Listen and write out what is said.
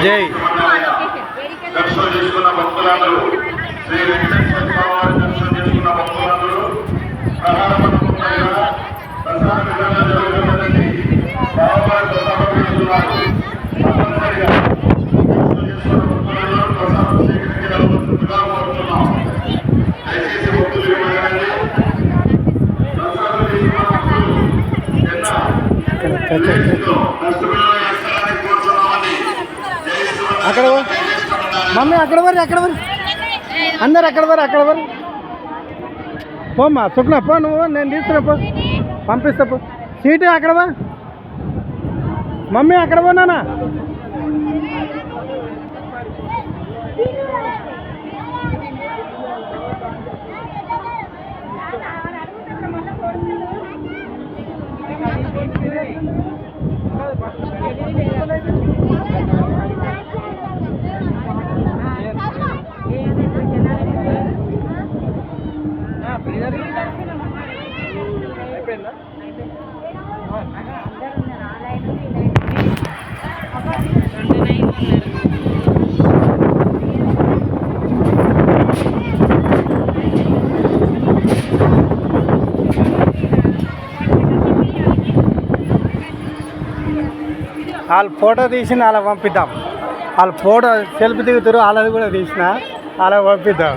జై దర్శనం చేసుకున్న భక్తులందరూ శ్రీ వెంకటేశ్వర స్వామి దర్శనం చేసుకున్న భక్తులందరూ ప్రధాన ప్రసాద విధానం జరుగుతున్నదని బాబావారితో సమర్పిస్తున్నారు. తప్పనిసరిగా దర్శనం చేసుకున్న భక్తులందరూ ప్రసాదం స్వీకరించగలుగుతుందిగా కోరుతున్నాం. దయచేసి భక్తులు వినగలండి. ప్రసాదం తీసుకున్న భక్తులు అక్కడ మమ్మీ అక్కడ అందరు అక్కడ పోమ్మా సుప్న పో నువ్వు నేను తీసుకున్నా పో పంపిస్తా పో సీటు అక్కడ మమ్మీ అక్కడ పోనానా వాళ్ళు ఫోటో తీసి అలా పంపిద్దాం. వాళ్ళు ఫోటో సెల్ఫీ దిగుతారు, వాళ్ళది కూడా తీసిన అలా పంపిద్దాం.